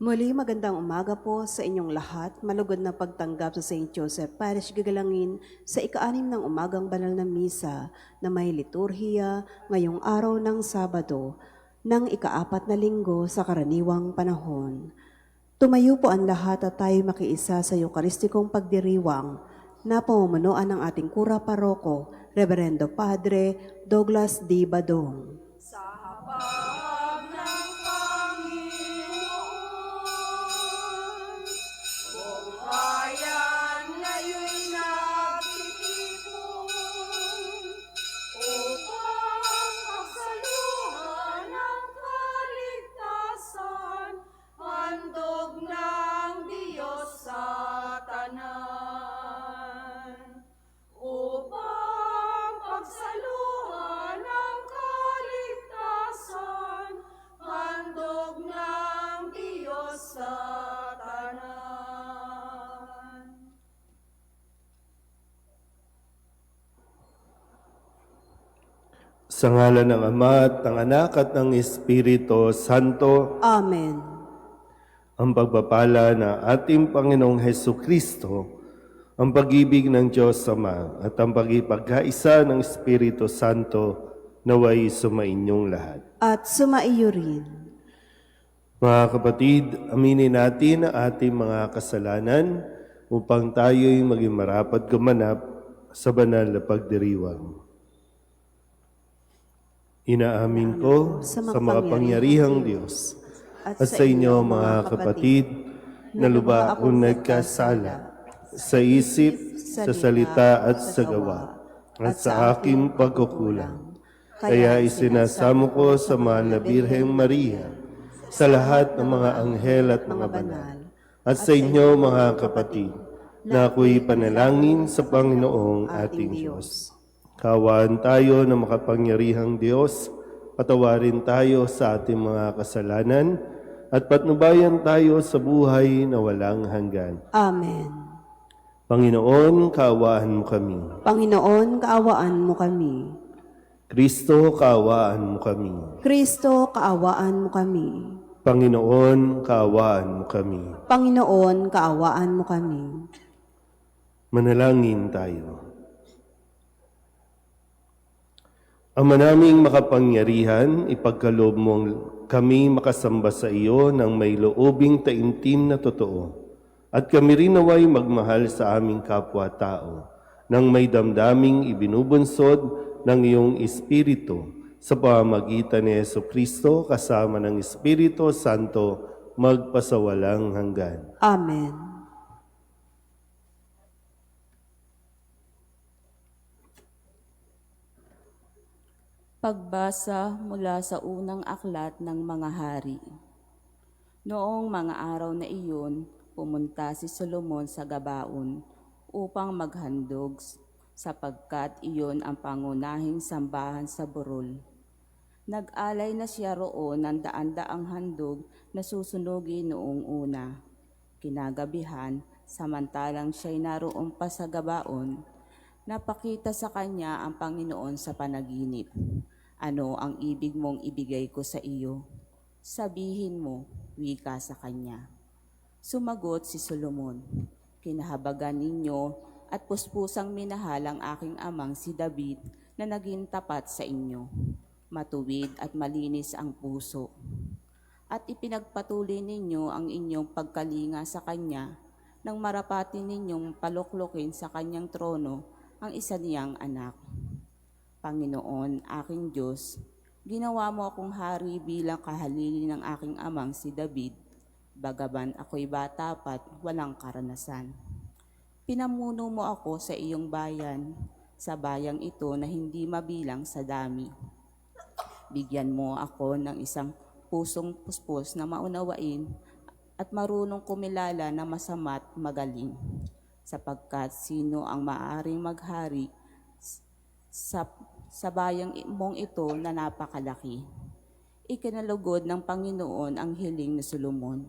Muli magandang umaga po sa inyong lahat. Malugod na pagtanggap sa St. Joseph Parish Gagalangin sa ika-6 ng umagang banal na misa na may liturhiya ngayong araw ng Sabado ng ika-4 na linggo sa karaniwang panahon. Tumayo po ang lahat at tayo makiisa sa Eukaristikong pagdiriwang na pamumunuan ng ating Kura Paroko, Reverendo Padre Douglas D. Badong. Sa ngalan ng Ama at ng Anak at ng Espiritu Santo. Amen. Ang pagpapala ng ating Panginoong Hesukristo, ang pag-ibig ng Diyos Ama at ang pag-ipagkaisa ng Espiritu Santo naway sumainyong lahat. At sumaiyo rin. Mga kapatid, aminin natin ang ating mga kasalanan upang tayo'y maging marapat gumanap sa banal na pagdiriwang. Inaamin ko sa makapangyarihang Diyos at sa inyo mga kapatid na lubha akong nagkasala sa isip, sa salita at sa gawa at sa aking pagkukulang. Kaya isinasamo ko sa mahal na Birheng Maria, sa lahat ng mga anghel at mga banal, at sa inyo mga kapatid na ako'y panalangin sa Panginoong ating Diyos. Kaawaan tayo ng makapangyarihang Diyos, patawarin tayo sa ating mga kasalanan, at patnubayan tayo sa buhay na walang hanggan. Amen. Panginoon, kaawaan mo kami. Panginoon, kaawaan mo kami. Kristo, kaawaan mo kami. Kristo, kaawaan mo kami. Panginoon, kaawaan mo kami. Panginoon, kaawaan mo kami. Manalangin tayo. Ama naming makapangyarihan, ipagkaloob mong kami makasamba sa iyo ng may loobing taimtim na totoo. At kami rin naway magmahal sa aming kapwa-tao, nang may damdaming ibinubunsod ng iyong Espiritu sa pamamagitan ni Jesucristo kasama ng Espiritu Santo magpasawalang hanggan. Amen. Pagbasa mula sa unang aklat ng mga hari. Noong mga araw na iyon, pumunta si Solomon sa Gabaon upang maghandog sapagkat iyon ang pangunahing sambahan sa burol. Nag-alay na siya roon ng daan-daang handog na susunugin noong una. Kinagabihan, samantalang siya'y naroon pa sa Gabaon, napakita sa kanya ang Panginoon sa panaginip. Ano ang ibig mong ibigay ko sa iyo? Sabihin mo, wika sa kanya. Sumagot si Solomon, kinahabagan ninyo at puspusang minahal ang aking amang si David na naging tapat sa inyo. Matuwid at malinis ang puso. At ipinagpatuloy ninyo ang inyong pagkalinga sa kanya nang marapatin ninyong paluklukin sa kanyang trono ang isa niyang anak. Panginoon, aking Diyos, ginawa mo akong hari bilang kahalili ng aking amang si David, bagaman ako'y bata pa't walang karanasan. Pinamuno mo ako sa iyong bayan, sa bayang ito na hindi mabilang sa dami. Bigyan mo ako ng isang pusong puspos na maunawain at marunong kumilala na masama't magaling, sapagkat sino ang maaaring maghari sa bayang mong ito na napakalaki. Ikinalugod ng Panginoon ang hiling ni Solomon.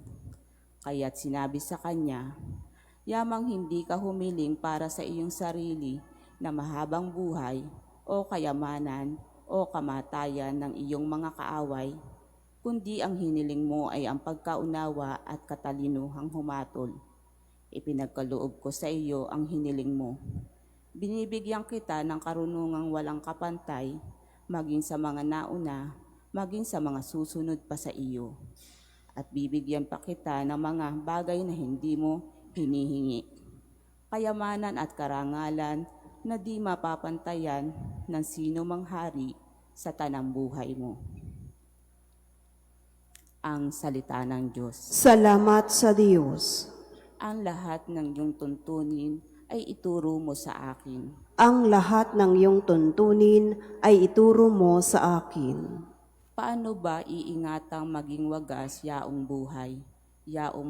Kaya't sinabi sa kanya, yamang hindi ka humiling para sa iyong sarili na mahabang buhay o kayamanan o kamatayan ng iyong mga kaaway. kundi ang hiniling mo ay ang pagkaunawa at katalinuhang humatol. Ipinagkaloob ko sa iyo ang hiniling mo. Binibigyan kita ng karunungang walang kapantay, maging sa mga nauna, maging sa mga susunod pa sa iyo. At bibigyan pa kita ng mga bagay na hindi mo hinihingi. Kayamanan at karangalan na di mapapantayan ng sino mang hari sa tanang buhay mo. Ang salita ng Diyos. Salamat sa Diyos. Ang lahat ng iyong tuntunin ay ituro mo sa akin. Ang lahat ng iyong tuntunin ay ituro mo sa akin. Paano ba iingatang maging wagas yaong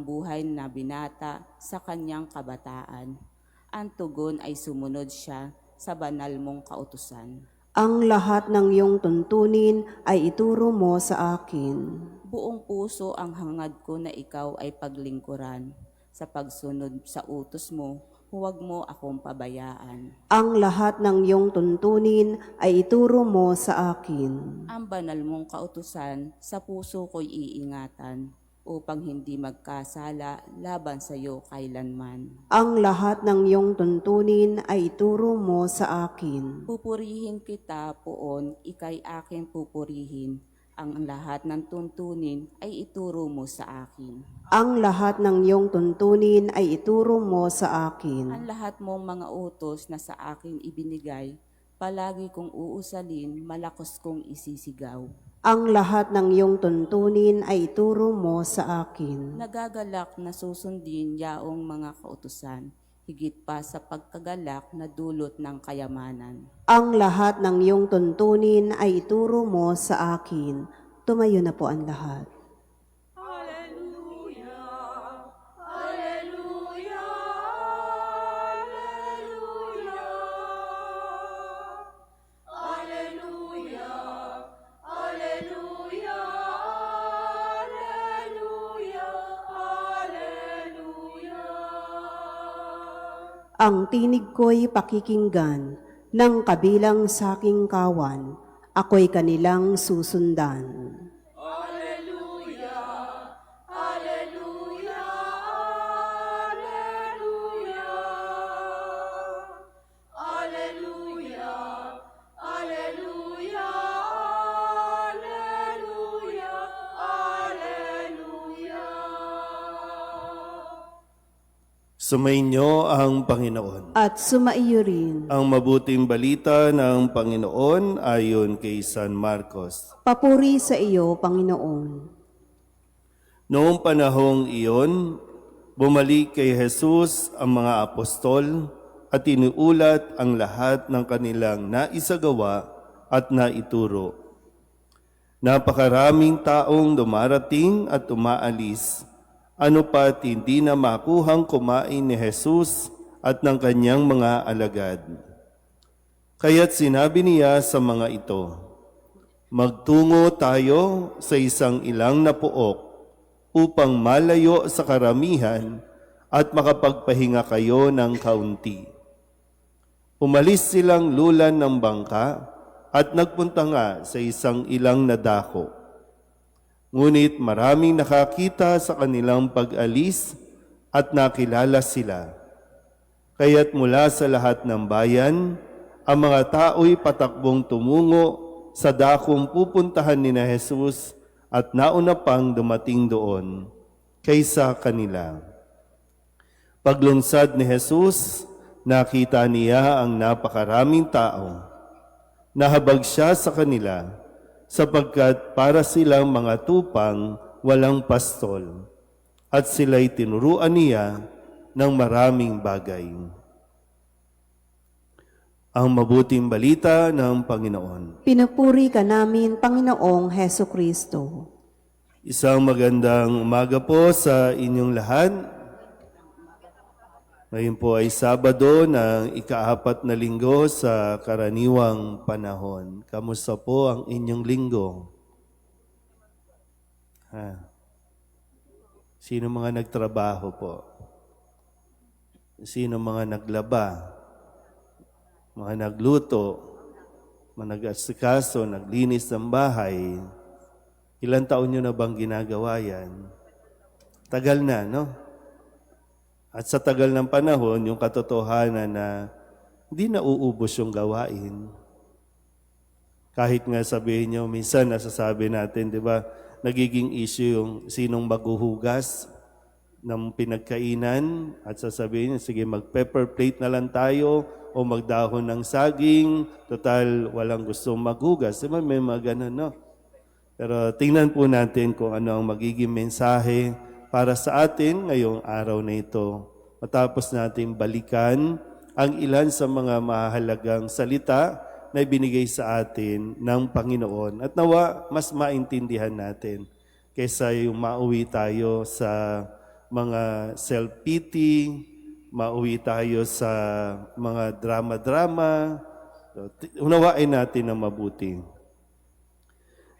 buhay na binata sa kanyang kabataan? Ang tugon ay sumunod siya sa banal mong kautusan. Ang lahat ng iyong tuntunin ay ituro mo sa akin. Buong puso ang hangad ko na ikaw ay paglingkuran. Sa pagsunod sa utos mo, huwag mo akong pabayaan. Ang lahat ng iyong tuntunin ay ituro mo sa akin. Ang banal mong kautusan sa puso ko'y iingatan upang hindi magkasala laban sa iyo kailanman. Ang lahat ng iyong tuntunin ay ituro mo sa akin. Pupurihin kita poon, ikay aking pupurihin. Ang lahat ng tuntunin ay ituro mo sa akin. Ang lahat ng iyong tuntunin ay ituro mo sa akin. Ang lahat mong mga utos na sa akin ibinigay, palagi kong uusalin, malakas kong isisigaw. Ang lahat ng iyong tuntunin ay ituro mo sa akin. Nagagalak na susundin yaong mga kautusan, higit pa sa pagkagalak na dulot ng kayamanan. Ang lahat ng iyong tuntunin ay ituro mo sa akin. Tumayo na po ang lahat. Ang tinig ko'y pakikinggan ng kabilang sa aking kawan, ako'y kanilang susundan. Sumainyo ang Panginoon. At sumaiyo rin. Ang mabuting balita ng Panginoon ayon kay San Marcos. Papuri sa iyo, Panginoon. Noong panahong iyon, bumalik kay Jesus ang mga apostol at iniulat ang lahat ng kanilang naisagawa at naituro. Napakaraming taong dumarating at umaalis, ano pat hindi na makuhang kumain ni Jesus at ng kanyang mga alagad. Kaya't sinabi niya sa mga ito, magtungo tayo sa isang ilang na pook upang malayo sa karamihan at makapagpahinga kayo ng kaunti. Umalis silang lulan ng bangka at nagpunta nga sa isang ilang na dako. Ngunit maraming nakakita sa kanilang pag-alis at nakilala sila. Kaya't mula sa lahat ng bayan, ang mga tao'y patakbong tumungo sa dakong pupuntahan ni na Jesus at nauna pang dumating doon kaysa kanila. Paglunsad ni Jesus, nakita niya ang napakaraming tao. Nahabag siya sa kanila, sapagkat para silang mga tupang walang pastol, at sila'y tinuruan niya ng maraming bagay. Ang mabuting balita ng Panginoon. Pinupuri ka namin, Panginoong Heso Kristo. Isang magandang umaga po sa inyong lahat. Ngayon po ay Sabado ng ika-4 na linggo sa karaniwang panahon. Kamusta po ang inyong linggo? Sino mga nagtrabaho po? Sino mga naglaba? Mga nagluto? Mga nag-asikaso, naglinis ng bahay? Ilang taon nyo na bang ginagawa yan? Tagal na, no? At sa tagal ng panahon, yung katotohanan na hindi na uubos yung gawain. Kahit nga sabihin nyo, minsan nasasabi natin, di ba, nagiging issue yung sinong maghuhugas ng pinagkainan at sasabihin, sige, mag-pepper plate na lang tayo o magdahon ng saging, total, walang gustong maghugas. Diba, may mga ganun, no? Pero tingnan po natin kung ano ang magiging mensahe para sa atin ngayong araw na ito. Matapos natin balikan ang ilan sa mga mahalagang salita na ibinigay sa atin ng Panginoon. At nawa, mas maintindihan natin kaysa yung mauwi tayo sa mga self-pity, mauwi tayo sa mga drama-drama. Unawain natin ng mabuti.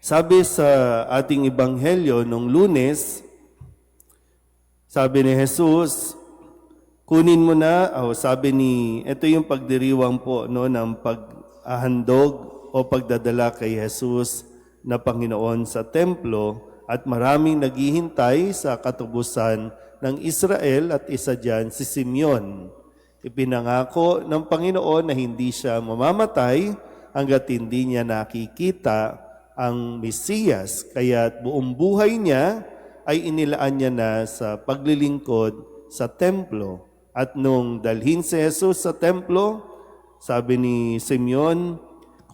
Sabi sa ating Ebanghelyo nung Lunes, sabi ni Jesus, kunin mo na, ito yung pagdiriwang po no, ng paghahandog o pagdadala kay Jesus na Panginoon sa templo at maraming naghihintay sa katubusan ng Israel at isa dyan si Simeon. Ipinangako ng Panginoon na hindi siya mamamatay hanggat hindi niya nakikita ang Mesiyas, kaya buong buhay niya ay inilaan niya na sa paglilingkod sa templo. At nung dalhin si Jesus sa templo, sabi ni Simeon,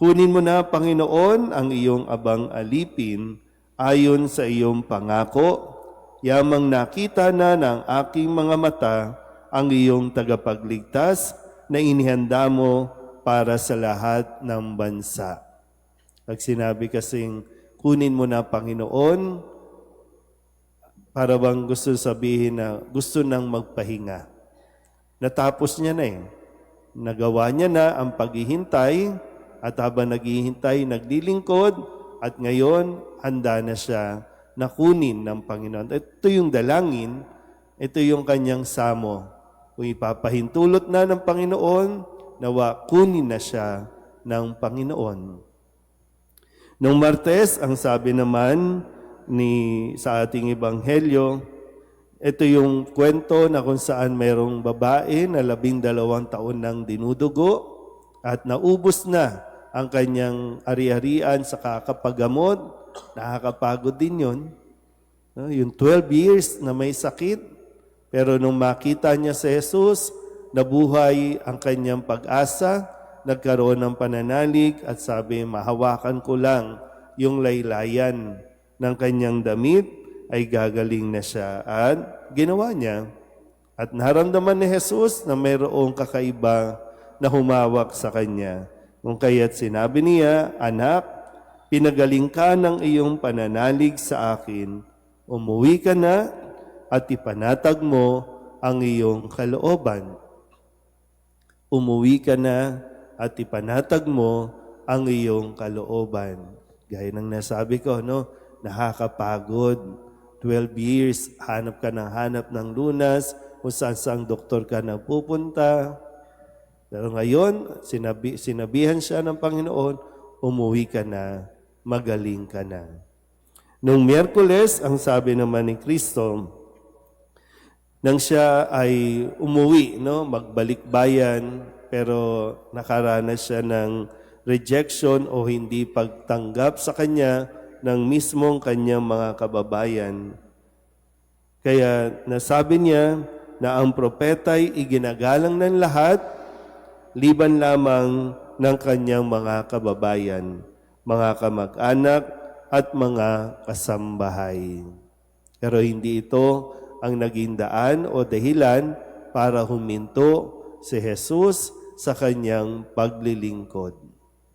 kunin mo na, Panginoon, ang iyong abang alipin ayon sa iyong pangako. Yamang nakita na ng aking mga mata ang iyong tagapagligtas na inihanda mo para sa lahat ng bansa. Pag sinabi kasing, kunin mo na, Panginoon, para bang gusto sabihin na gusto nang magpahinga. Natapos niya na eh. Nagawa niya na ang paghihintay at habang naghihintay, naglilingkod at ngayon handa na siya na kunin ng Panginoon. Ito yung dalangin, ito yung kanyang samo. Kung ipapahintulot na ng Panginoon, nawa kunin na siya ng Panginoon. Nung Martes, ang sabi naman sa ating Ebanghelyo, ito yung kwento na kung saan mayroong babae na 12 taon nang dinudugo at naubos na ang kanyang ari-arian sa kakapagamot. Nakakapagod din yun. Yung 12 years na may sakit, pero nung makita niya si Jesus, nabuhay ang kanyang pag-asa, nagkaroon ng pananalig at sabi, mahawakan ko lang yung laylayan ng kanyang damit, ay gagaling na siya. At ginawa niya. At naramdaman ni Jesus na mayroong kakaiba na humawak sa kanya. Kung kaya't sinabi niya, anak, pinagaling ka ng iyong pananalig sa akin. Umuwi ka na at ipanatag mo ang iyong kalooban. Umuwi ka na at ipanatag mo ang iyong kalooban. Gaya ng nasabi ko, no? Nakakapagod. 12 years, hanap ka ng lunas, kung saan doktor ka na pupunta. Pero ngayon, sinabihan siya ng Panginoon, umuwi ka na, magaling ka na. Nung Miyerkules, ang sabi naman ni Kristo, nang siya ay umuwi, no, magbalik bayan, pero nakaranas siya ng rejection o hindi pagtanggap sa kanya ng mismong kanyang mga kababayan. Kaya nasabi niya na ang propeta'y iginagalang ng lahat, liban lamang ng kanyang mga kababayan, mga kamag-anak at mga kasambahay. Pero hindi ito ang naging daan o dahilan para huminto si Jesus sa kanyang paglilingkod.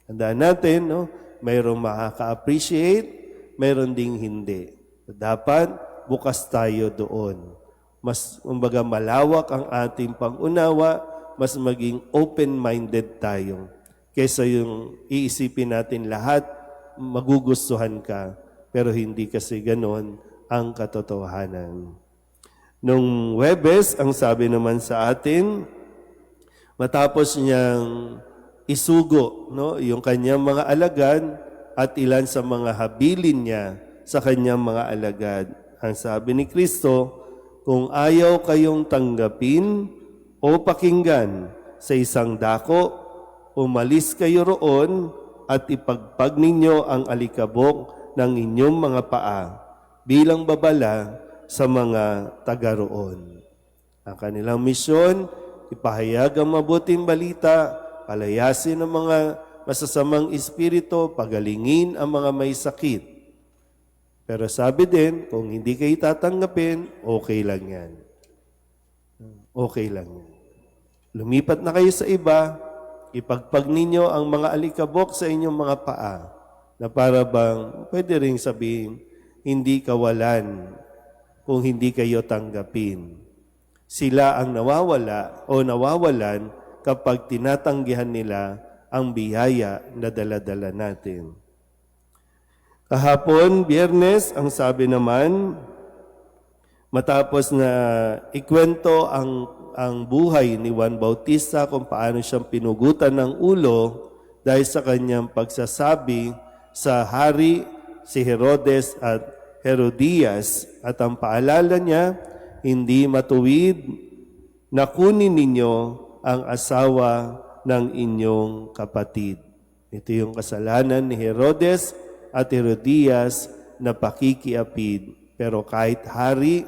Tandaan natin, no? Mayroong makaka-appreciate, mayroon ding hindi. Dapat bukas tayo doon. Mas, malawak ang ating pangunawa, mas maging open-minded tayo. Kaysa yung iisipin natin lahat, magugustuhan ka, pero hindi kasi ganon ang katotohanan. Nung Huwebes, ang sabi naman sa atin, matapos niyang isugo, no, yung kanyang mga alagad at ilan sa mga habilin niya sa kanyang mga alagad. Ang sabi ni Kristo, kung ayaw kayong tanggapin o pakinggan sa isang dako, umalis kayo roon at ipagpag ninyo ang alikabok ng inyong mga paa bilang babala sa mga taga roon. Ang kanilang misyon, ipahayag ang mabuting balita, palayasin ang mga masasamang espiritu, pagalingin ang mga may sakit. Pero sabi din, kung hindi kayo tatanggapin, okay lang yan. Okay lang yan. Lumipat na kayo sa iba, ipagpag ninyo ang mga alikabok sa inyong mga paa, na para bang, pwede rin sabihin, hindi kawalan kung hindi kayo tanggapin. Sila ang nawawala o nawawalan kapag tinatanggihan nila ang biyaya na dala-dala natin. Kahapon, Biyernes, ang sabi naman, matapos na ikwento ang buhay ni Juan Bautista kung paano siyang pinugutan ng ulo dahil sa kanyang pagsasabi sa hari si Herodes at Herodias, at ang paalala niya, hindi matuwid na kunin ninyo ang asawa ng inyong kapatid. Ito yung kasalanan ni Herodes at Herodias na pakikiapid. Pero kahit hari,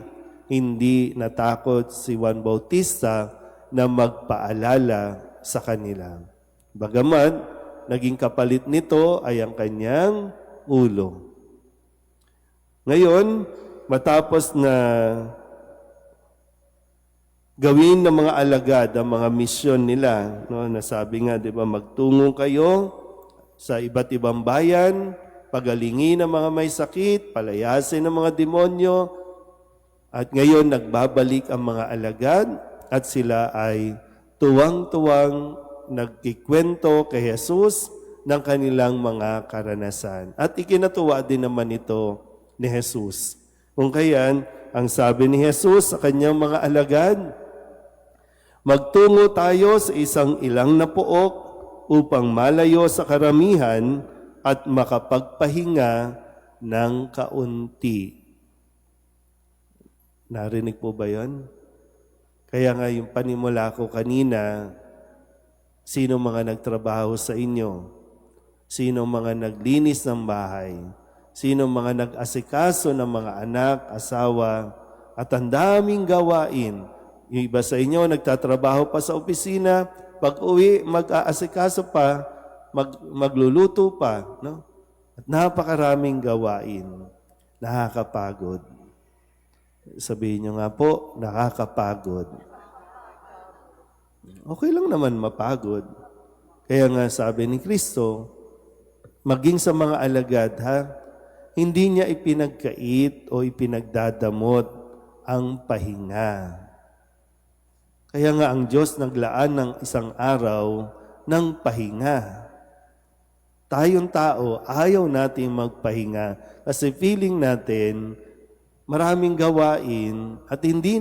hindi natakot si Juan Bautista na magpaalala sa kanila. Bagaman, naging kapalit nito ay ang kanyang ulo. Ngayon, matapos na gawin ng mga alagad ang mga misyon nila, no, nasabi nga, di ba, magtungo kayo sa iba't ibang bayan, pagalingin ang mga may sakit, palayasin ang mga demonyo, at ngayon nagbabalik ang mga alagad at sila ay tuwang-tuwang nagkikwento kay Jesus ng kanilang mga karanasan. At ikinatuwa din naman ito ni Jesus. Kung kayan, ang sabi ni Jesus sa kanyang mga alagad, magtungo tayo sa isang ilang na pook upang malayo sa karamihan at makapagpahinga ng kaunti. Narinig po ba yon? Kaya nga yung panimula ko kanina, sino mga nagtrabaho sa inyo? Sino mga naglinis ng bahay? Sino mga nag-asikaso ng mga anak, asawa, at ang daming gawain? Yung iba sa inyo, nagtatrabaho pa sa opisina, pag-uwi, mag-aasikaso pa, magluluto pa. No? At napakaraming gawain. Nakakapagod. Sabihin nyo nga po, nakakapagod. Okay lang naman mapagod. Kaya nga sabi ni Kristo, maging sa mga alagad, hindi niya ipinagkait o ipinagdadamot ang pahinga. Kaya nga ang Diyos naglaan ng isang araw ng pahinga. Tayong tao, ayaw natin magpahinga kasi feeling natin maraming gawain at hindi,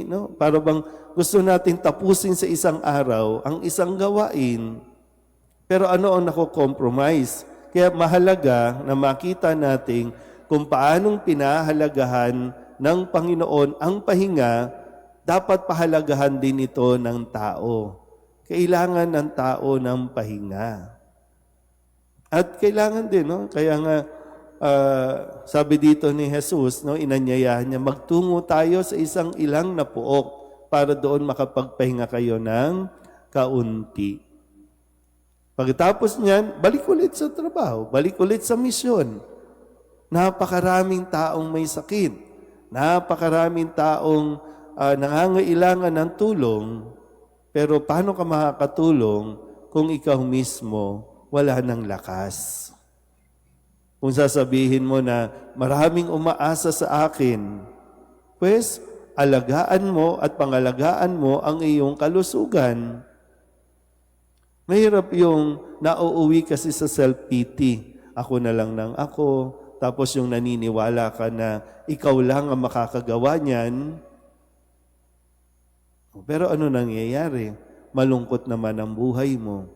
no? Para bang gusto natin tapusin sa isang araw ang isang gawain. Pero ano ang nako-compromise? Kaya mahalaga na makita natin kung paanong pinahalagahan ng Panginoon ang pahinga, dapat pahalagahan din ito ng tao. Kailangan ng tao ng pahinga. At kailangan din, no? Kaya nga, sabi dito ni Jesus, no, inanyayahan niya, magtungo tayo sa isang ilang na pook para doon makapagpahinga kayo ng kaunti. Pagkatapos niyan, balik ulit sa trabaho, balik ulit sa misyon. Napakaraming taong may sakit. Napakaraming taong nangangailangan ng tulong. Pero paano ka makakatulong kung ikaw mismo wala ng lakas? Kung sasabihin mo na maraming umaasa sa akin, pues alagaan mo at pangalagaan mo ang iyong kalusugan. Mahirap yung nauuwi kasi sa self-pity. Ako na lang ng ako. Tapos yung naniniwala ka na ikaw lang ang makakagawa niyan. Pero ano nangyayari? Malungkot naman ang buhay mo.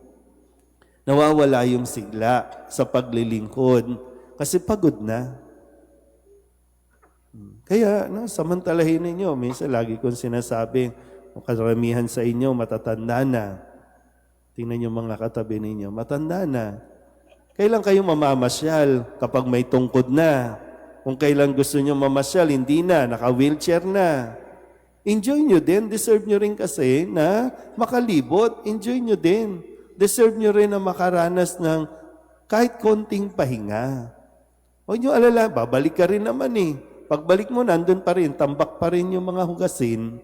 Nawawala yung sigla sa paglilingkod kasi pagod na. Kaya, samantalahin ninyo. Minsan, lagi kong sinasabi, karamihan sa inyo, matatanda na. Tingnan nyo mga katabi ninyo, matanda na. Kailan kayo mamamasyal? Kapag may tungkod na. Kung kailan gusto nyo mamasyal, hindi na, naka-wheelchair na. Enjoy nyo din. Deserve nyo rin kasi na makalibot. Enjoy nyo din. Deserve nyo rin na makaranas ng kahit konting pahinga. Huwag nyo alala, babalik ka rin naman eh. Pagbalik mo, nandun pa rin, tambak pa rin yung mga hugasin.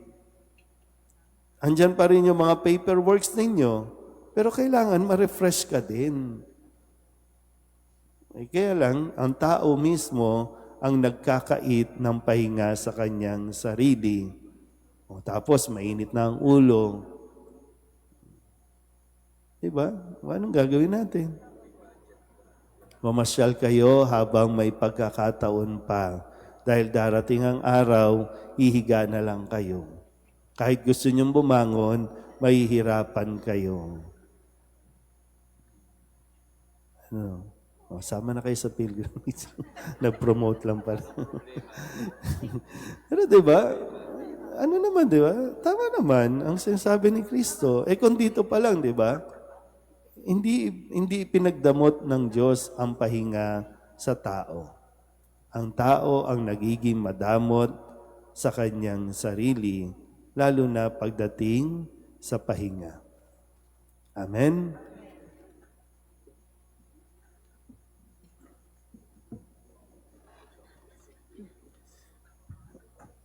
Andyan pa rin yung mga paperworks ninyo. Pero kailangan ma-refresh ka din. Kaya lang, ang tao mismo ang nagkakait ng pahinga sa kanyang sarili. Tapos, mainit na ang ulo. Diba? Anong gagawin natin? Mamasyal kayo habang may pagkakataon pa. Dahil darating ang araw, hihiga na lang kayo. Kahit gusto nyong bumangon, mahihirapan kayo. Sama na kayo sa pilgrimage. Nag-promote lang pala. Pero diba, diba? Tama naman ang sinasabi ni Kristo. Kung dito pa lang, diba? Hindi pinagdamot ng Diyos ang pahinga sa tao. Ang tao ang nagiging madamot sa kanyang sarili, lalo na pagdating sa pahinga. Amen?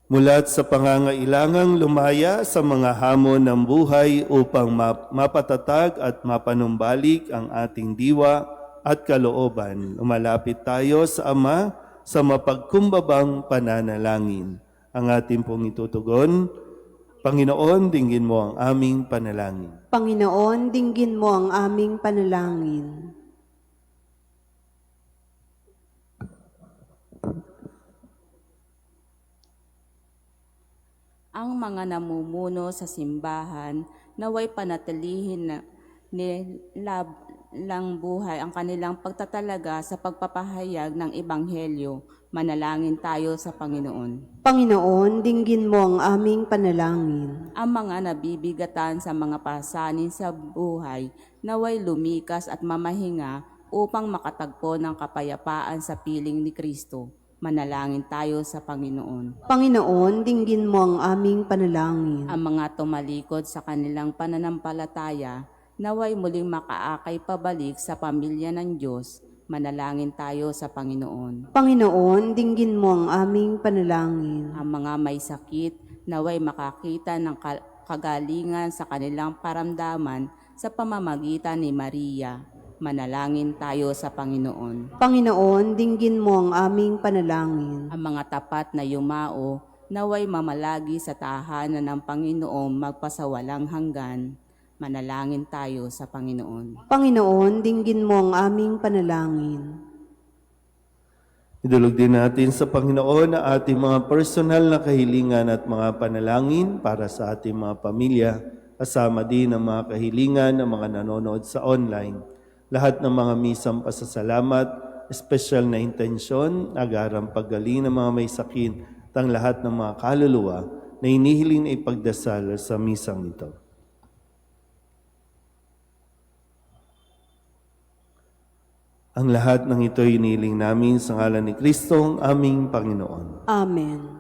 Mulat sa pangangailangang lumaya sa mga hamon ng buhay upang mapatatag at mapanumbalik ang ating diwa at kalooban, lumalapit tayo sa Ama sa mapagkumbabang pananalangin. Ang ating pong itutugon, Panginoon, dinggin mo ang aming panalangin. Panginoon, dinggin mo ang aming panalangin. Ang mga namumuno sa simbahan naway panatilihin na lang buhay ang kanilang pagtatalaga sa pagpapahayag ng Ebanghelyo. Manalangin tayo sa Panginoon. Panginoon, dinggin mo ang aming panalangin. Ang mga nabibigatan sa mga pasanin sa buhay naway lumikas at mamahinga upang makatagpo ng kapayapaan sa piling ni Kristo. Manalangin tayo sa Panginoon. Panginoon, dinggin mo ang aming panalangin. Ang mga tumalikod sa kanilang pananampalataya, naway muling makaakay pabalik sa pamilya ng Diyos. Manalangin tayo sa Panginoon. Panginoon, dinggin mo ang aming panalangin. Ang mga may sakit, naway makakita ng kagalingan sa kanilang paramdaman sa pamamagitan ni Maria. Manalangin tayo sa Panginoon. Panginoon, dinggin mo ang aming panalangin. Ang mga tapat na yumao, naway mamalagi sa tahanan ng Panginoon magpasawalang hanggan. Manalangin tayo sa Panginoon. Panginoon, dinggin mo ang aming panalangin. Idulog din natin sa Panginoon na ating mga personal na kahilingan at mga panalangin para sa ating mga pamilya, kasama din ang mga kahilingan ng mga nanonood sa online. Lahat ng mga misang pasasalamat, espesyal na intensyon, agarang paggaling ng mga may sakit, at ang lahat ng mga kaluluwa na inihiling na ipagdasal sa misang ito. Ang lahat ng ito inihiling namin sa ngalan ni Kristo, ang aming Panginoon. Amen.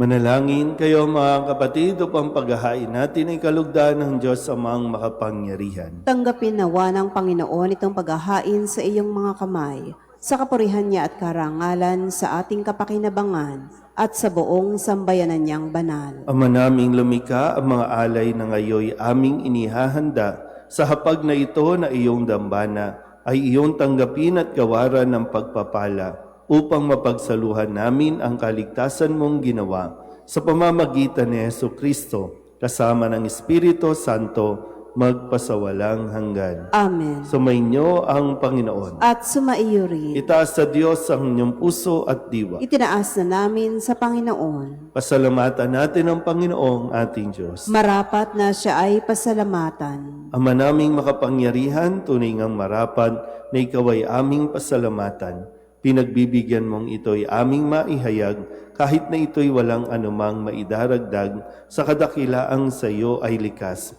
Manalangin kayo mga kapatid upang paghahain natin ay kalugdan ng Diyos amang makapangyarihan. Tanggapin nawa ng Panginoon itong paghahain sa iyong mga kamay, sa kapurihan niya at karangalan sa ating kapakinabangan at sa buong sambayanan niyang banal. Ama naming lumikha, ang mga alay na ngayoy aming inihahanda sa hapag na ito na iyong dambana ay iyong tanggapin at gawaran ng pagpapala upang mapagsaluhan namin ang kaligtasan mong ginawa sa pamamagitan ni Jesucristo kasama ng Espiritu Santo magpasawalang hanggan. Amen. Sumainyo ang Panginoon. At sumaiyo rin. Itaas sa Diyos ang inyong puso at diwa. Itinaas na namin sa Panginoon. Pasalamatan natin ang Panginoong ating Diyos. Marapat na siya ay pasalamatan. Ama naming makapangyarihan, tunay ngang marapat na ikaw ay aming pasalamatan. Pinagbibigyan mong ito'y aming maihayag kahit na ito'y walang anumang maidaragdag sa kadakilaang sa iyo ay likas.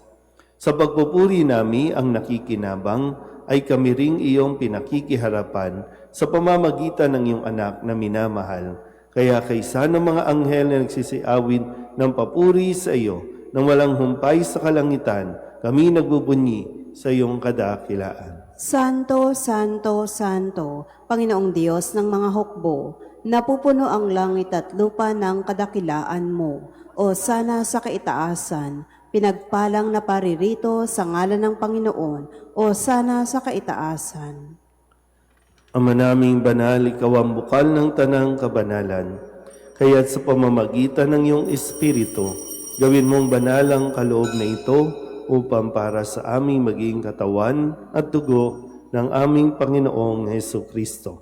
Sa pagpupuri nami ang nakikinabang ay kami ring iyong pinakikiharapan sa pamamagitan ng iyong anak na minamahal. Kaya kaysa ng mga anghel na nagsisiawin ng papuri sa iyo nang walang humpay sa kalangitan, kami nagbubunyi sa iyong kadakilaan. Santo, Santo, Santo, Panginoong Diyos ng mga hukbo, napupuno ang langit at lupa ng kadakilaan mo, o sana sa kaitaasan, pinagpalang na paririto sa ngalan ng Panginoon, o sana sa kaitaasan. Ama naming banal, ikaw ang bukal ng tanang kabanalan, kaya't sa pamamagitan ng iyong Espiritu, gawin mong banal ang kaloob na ito, upang para sa aming maging katawan at dugo ng aming Panginoong Jesucristo.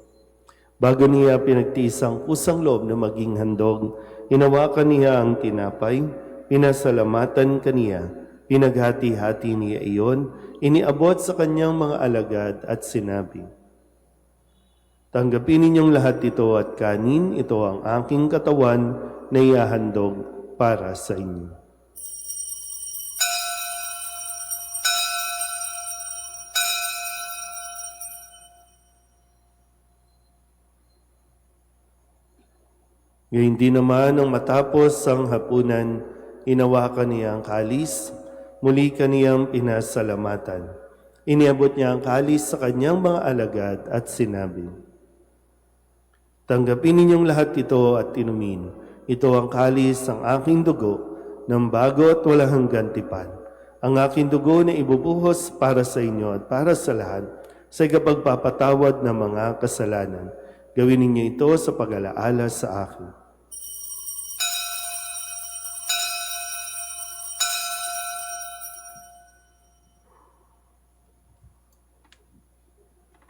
Bago niya pinagtiis ang pusang loob na maging handog, hinawakan niya ang tinapay, pinasalamatan kaniya, pinaghati-hati niya iyon, iniabot sa kanyang mga alagad at sinabi, "Tanggapin ninyong lahat ito at kanin, ito ang aking katawan na ihahandog para sa inyo." Ngayon din naman nang matapos ang hapunan, hinawakan niya ang kalis, muli kaniyang pinasalamatan. Iniabot niya ang kalis sa kanyang mga alagad at sinabi, "Tanggapin ninyong lahat ito at inumin. Ito ang kalis ng aking dugo, ng bago at walang hanggang tipan. Ang aking dugo na ibubuhos para sa inyo at para sa lahat sa ikapagpapatawad ng mga kasalanan. Gawin ninyo ito sa pag-alaala sa akin."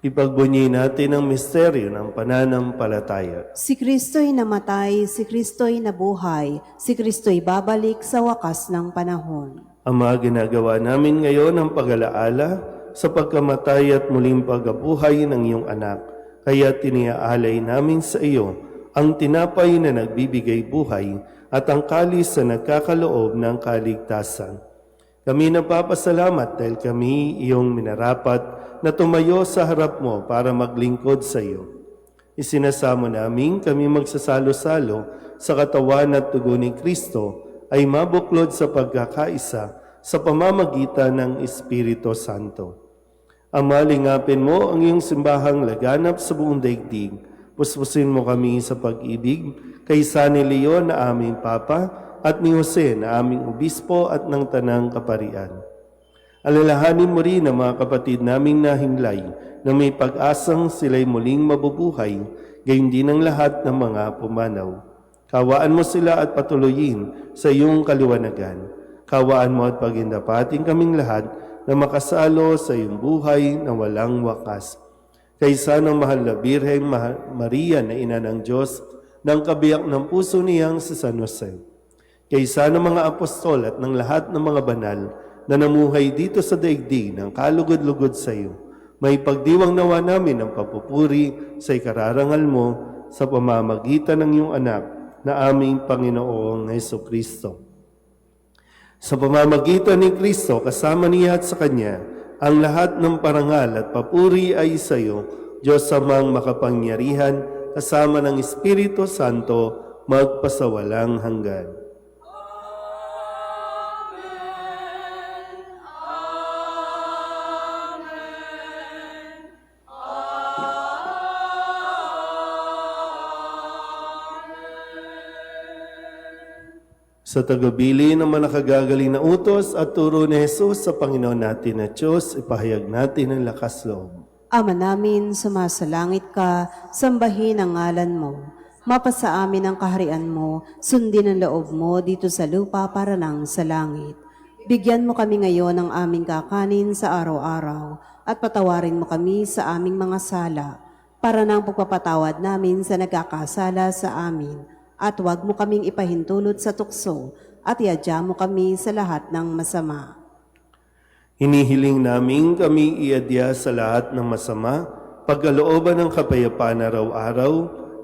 Ipagbunyi natin ang misteryo ng pananampalataya. Si Kristo'y namatay, si Kristo'y nabuhay, si Kristo'y babalik sa wakas ng panahon. Ama, ginagawa namin ngayon ang pag-alaala sa pagkamatay at muling pagkabuhay ng iyong anak. Kaya tiniaalay namin sa iyo ang tinapay na nagbibigay buhay at ang kalis na nagkakaloob ng kaligtasan. Kami nagpapasalamat dahil kami iyong minarapat na tumayo sa harap mo para maglingkod sa iyo. Isinasamo namin kami magsasalo-salo sa katawan at dugo ni Kristo ay mabuklod sa pagkakaisa sa pamamagitan ng Espiritu Santo. Ama, lingapin mo ang iyong simbahang laganap sa buong daigdig. Puspusin mo kami sa pag-ibig kaysa ni Leon na aming Papa at ni Jose na aming Obispo at ng Tanang Kaparian. Alalahanin mo rin ang mga kapatid naming nahimlay na may pag-asang sila'y muling mabubuhay, gayon din ang lahat ng mga pumanaw. Kawaan mo sila at patuloyin sa iyong kaliwanagan. Kawaan mo at pagindapating kaming lahat na makasalo sa iyong buhay na walang wakas. Kaysa ng mahal na Birheng Maria na ina ng Diyos, ng kabiyak ng puso niyang si San Jose. Kaysa ng mga apostol at ng lahat ng mga banal na namuhay dito sa daigdig ng kalugod-lugod sa iyo, may pagdiwang nawa namin ang papupuri sa ikararangal mo sa pamamagitan ng iyong anak na aming Panginoong Jesucristo. Sa pamamagitan ni Kristo, kasama niya at sa Kanya, ang lahat ng parangal at papuri ay sa iyo, Diyos amang makapangyarihan, kasama ng Espiritu Santo, magpasawalang hanggan. Sa tagabili ng mga nakagagaling na utos at turo ni Jesus sa Panginoon natin na Diyos, ipahayag natin ang lakas loob. Ama namin, sumasalangit ka, sambahin ang ngalan mo. Mapasa amin ang kaharian mo, sundin ang loob mo dito sa lupa para nang sa langit. Bigyan mo kami ngayon ng aming kakanin sa araw-araw at patawarin mo kami sa aming mga sala para nang pagpapatawad namin sa nagkakasala sa amin. At huwag mo kaming ipahintulot sa tukso at iadya mo kami sa lahat ng masama. Hinihiling namin kami iadya sa lahat ng masama, pagkalooban ng kapayapaan araw-araw,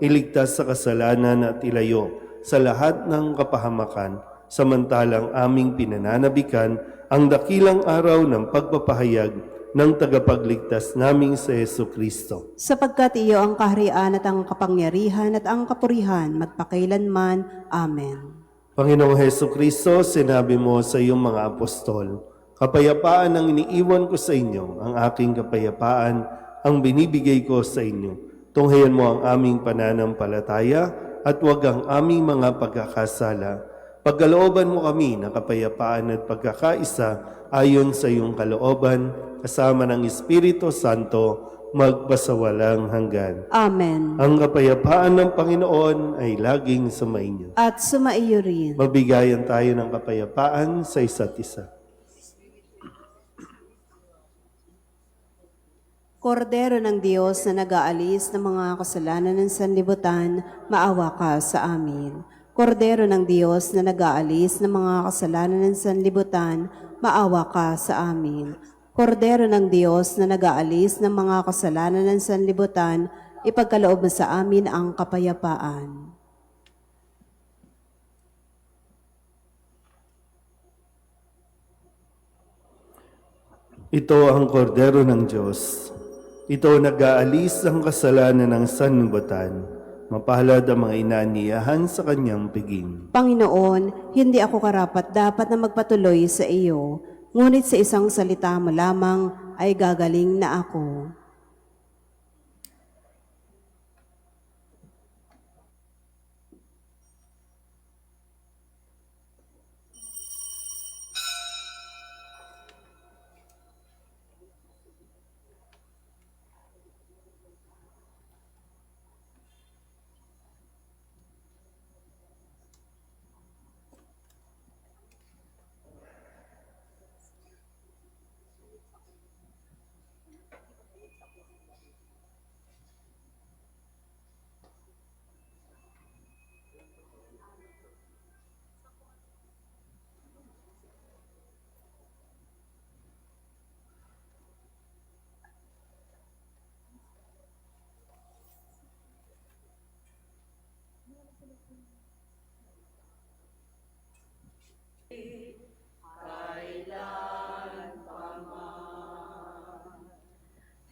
iligtas sa kasalanan at ilayo sa lahat ng kapahamakan, samantalang aming pinananabikan ang dakilang araw ng pagpapahayag ng tagapagligtas naming sa Jesucristo. Sapagkat iyo ang kaharian at ang kapangyarihan at ang kapurihan magpakailanman. Amen. Panginoong Jesucristo, sinabi mo sa iyong mga apostol, kapayapaan ang iniiwan ko sa inyo, ang aking kapayapaan ang binibigay ko sa inyo. Tunghayan mo ang aming pananampalataya at huwag ang aming mga pagkakasala. Pagkalooban mo kami ng kapayapaan at pagkakaisa ayon sa iyong kalooban, kasama ng Espiritu Santo, magpasawalang hanggan. Amen. Ang kapayapaan ng Panginoon ay laging sumainyo. At sumaiyo rin. Mabigayan tayo ng kapayapaan sa isa't isa. Kordero ng Diyos na nag-aalis ng mga kasalanan ng sanlibutan, maawa ka sa amin. Kordero ng Diyos na nag-aalis ng mga kasalanan ng sanlibutan, maawa ka sa amin. Kordero ng Diyos na nag-aalis ng mga kasalanan ng sanlibutan, ipagkaloob mo sa amin ang kapayapaan. Ito ang kordero ng Diyos. Ito nag-aalis ang kasalanan ng sanlibutan. Mapalad ang mga inaaniyahan sa kanyang piging. Panginoon, hindi ako karapat dapat na magpatuloy sa iyo, ngunit sa isang salita mo lamang ay gagaling na ako.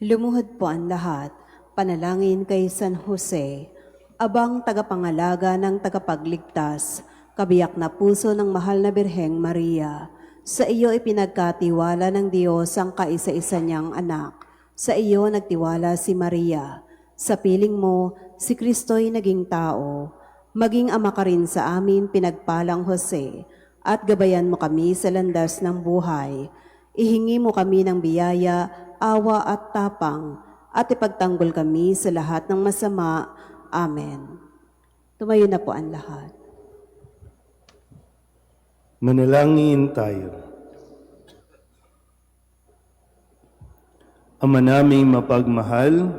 Lumuhod po ang lahat, panalangin kay San Jose, abang tagapangalaga ng tagapagligtas, kabiyak na puso ng mahal na Birheng Maria. Sa iyo ipinagkatiwala ng Diyos ang kaisa-isa niyang anak. Sa iyo nagtiwala si Maria. Sa piling mo, si Kristo'y naging tao. Maging ama ka rin sa amin, pinagpalang Jose, at gabayan mo kami sa landas ng buhay. Ihingi mo kami ng biyaya, awa at tapang, at ipagtanggol kami sa lahat ng masama. Amen. Tumayo na po ang lahat. Manalangin tayo. Ama naming mapagmahal,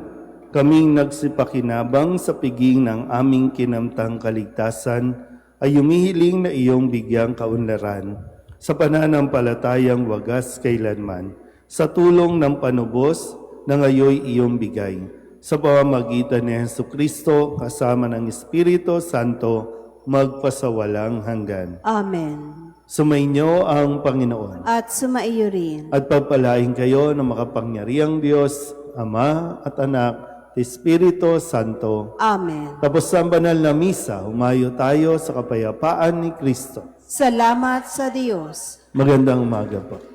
kaming nagsipakinabang sa piging ng aming kinamtang kaligtasan ay humihiling na iyong bigyang kaunlaran sa pananampalatayang wagas kailanman, sa tulong ng panubos na ngayoy iyong bigay, sa pamamagitan ni Jesucristo kasama ng Espiritu Santo, magpasawalang hanggan. Amen. Sumainyo ang Panginoon. At sumaiyo rin. At pagpalain kayo ng makapangyarihang Diyos, Ama at Anak at Espiritu Santo. Amen. Tapos ang banal na misa, humayo tayo sa kapayapaan ni Kristo. Salamat sa Diyos. Magandang umaga po.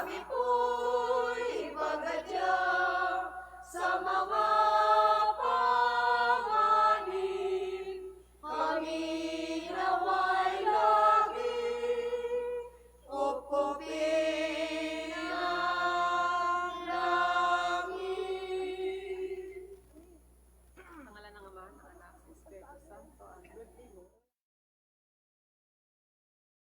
Kami po